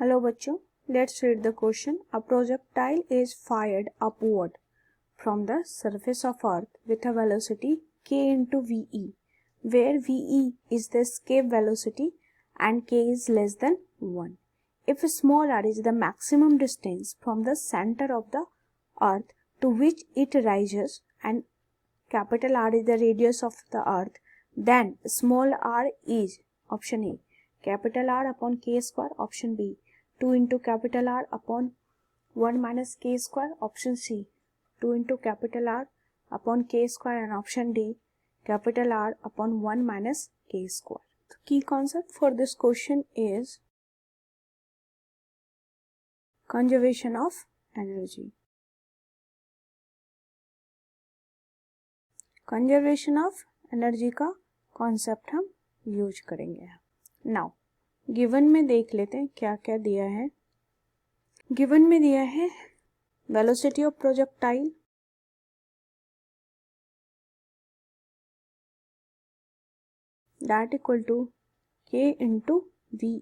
Hello बच्चों, let's read the question. A projectile is fired upward from the surface of earth with a velocity k into ve, where ve is the escape velocity and k is less than 1. If small r is the maximum distance from the center of the earth to which it rises and capital R is the radius of the earth, then small r is option A capital R upon k square, option B 2 into capital R upon 1 minus k square, option C 2 into capital R upon k square, and option D capital R upon 1 minus k square. The key concept for this question is conservation of energy. Conservation of energy का concept हम use करेंगे. Now given में देख लेते हैं क्या क्या दिया है. गिवन में दिया है velocity of projectile, that equal to k into ve.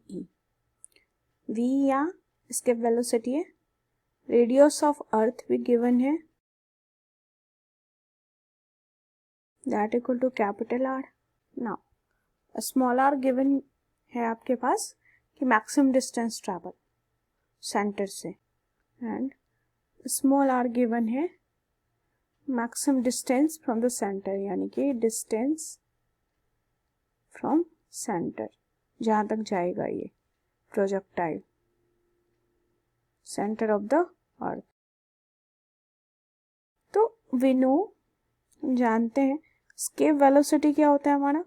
v या इसके वेलोसिटी है. रेडियस ऑफ अर्थ भी गिवन है, that equal to capital R. Now small r given है आपके पास कि मैक्सिमम डिस्टेंस ट्रैवल सेंटर से, एंड स्मॉल r गिवन है maximum distance from the centre, यानी कि डिस्टेंस फ्रॉम सेंटर जहां तक जाएगा ये projectile, centre of the earth. तो वी नो, जानते हैं स्केप वेलोसिटी क्या होता है हमारा,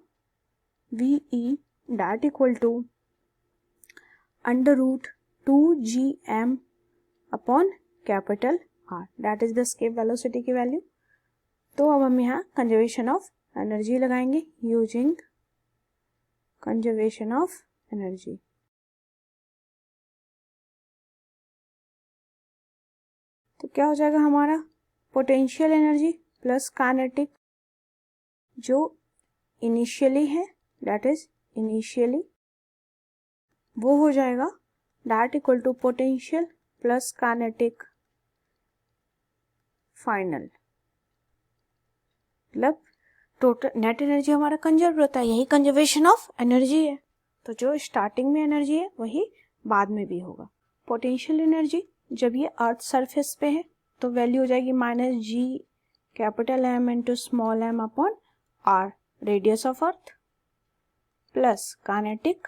ve that equal to under root 2gm upon capital R, that is the escape velocity की वैल्यू. तो अब हम यहाँ कंजर्वेशन ऑफ एनर्जी लगाएंगे यूजिंग कंजर्वेशन ऑफ एनर्जी. तो क्या हो जाएगा हमारा, पोटेंशियल एनर्जी प्लस काइनेटिक जो इनिशियली है, दैट इज इनिशियली, वो हो जाएगा that equal to potential plus kinetic final. मतलब टोटल नेट एनर्जी हमारा कंजर्व होता है, यही कंजर्वेशन ऑफ एनर्जी है. तो जो स्टार्टिंग में एनर्जी है वही बाद में भी होगा. पोटेंशियल एनर्जी जब ये अर्थ सरफेस पे है तो वैल्यू हो जाएगी minus G capital M into small m upon R, radius of earth, plus kinetic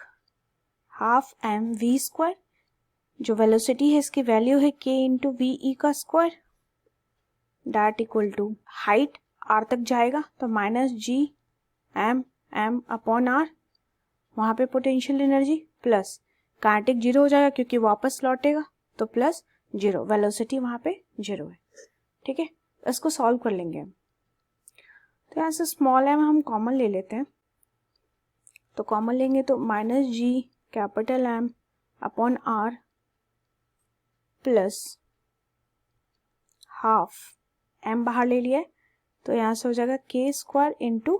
half m v square, जो वेलोसिटी है इसकी वैल्यू है के इंटू वी ई का square, that equal to height R तक जाएगा तो minus G M m upon R, वहां पे potential energy, plus kinetic zero हो जाएगा क्योंकि वापस लौटेगा तो प्लस जीरो, वेलोसिटी वहां पे जीरो है. ठीक है, इसको सॉल्व कर लेंगे हम. तो यहाँ से स्मॉल एम हम कॉमन ले लेते हैं, तो कॉमन लेंगे तो minus G capital M upon R plus half m बाहर ले लिया है तो यहाँ से हो जाएगा के स्क्वायर इंटू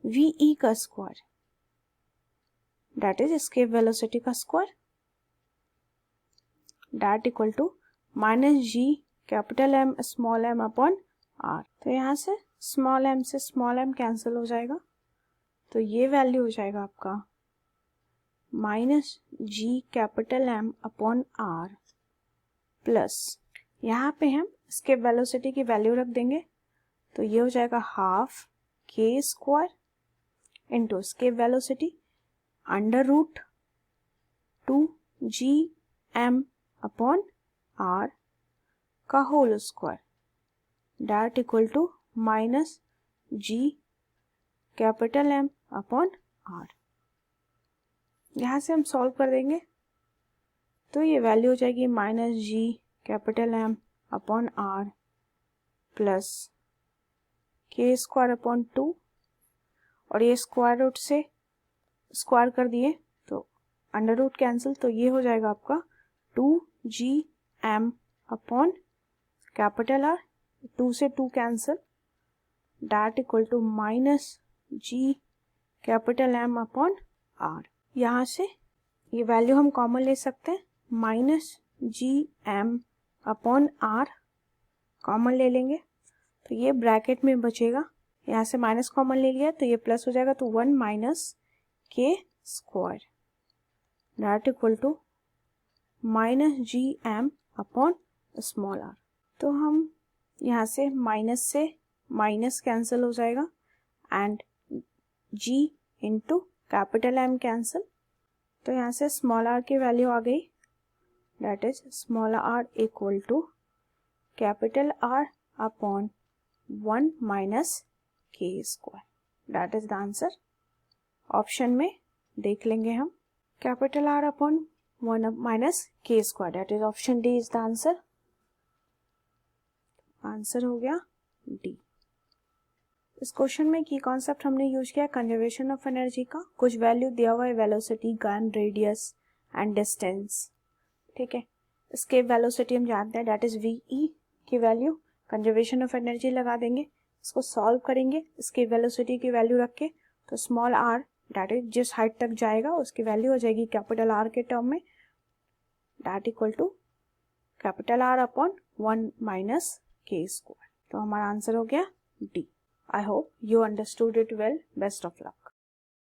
वी ई का square, that is escape velocity का square, that equal to minus G capital M small m upon r. तो यहाँ से स्मॉल एम कैंसिल हो जाएगा तो ये वैल्यू हो जाएगा आपका minus G capital M upon R plus, यहाँ पे हम स्केप वेलोसिटी की वैल्यू रख देंगे तो ये हो जाएगा half k square into escape velocity under root 2gm upon r का whole square, that equal to minus G capital M upon are. यहाँ से हम सॉल्व कर देंगे तो ये वैल्यू हो जाएगी minus G capital M upon R plus k square upon 2, और ये स्क्वायर रूट से स्क्वायर कर दिए तो अंडर रूट कैंसिल, तो ये हो जाएगा आपका 2gm अपॉन कैपिटल आर, 2 से 2 cancel, that equal to minus G capital M upon are. यहाँ से ये वैल्यू हम कॉमन ले सकते हैं, minus G M upon R common ले लेंगे तो ये ब्रैकेट में बचेगा, यहाँ से माइनस कॉमन ले लिया तो ये प्लस हो जाएगा, तो 1 minus k square that equal to minus G M upon small r. तो हम यहाँ से माइनस कैंसिल हो जाएगा and g into capital M cancel, तो यहाँ से स्मॉल r की वैल्यू आ गई that is small r equal to capital R upon 1 minus k square that is the answer. Option में देख लेंगे हम, capital R upon 1 minus k square that is option D is the answer. Answer हो गया D. इस question में की concept हमने यूज किया कंजर्वेशन ऑफ एनर्जी का। कुछ वैल्यू दिया हुआ है, velocity, gun, radius and distance, ठीक है। इसके वेलोसिटी हम जानते हैं दैट इज वी की वैल्यू, कंजर्वेशन ऑफ एनर्जी लगा देंगे, इसको सॉल्व करेंगे, इसके वेलोसिटी की वैल्यू रख के, तो स्मॉल आर दैट इज जिस हाइट तक जाएगा उसकी वैल्यू हो जाएगी कैपिटल आर के टर्म में that equal to capital R upon 1 minus k square. तो हमारा आंसर हो गया D. I hope you understood it well. Best of luck.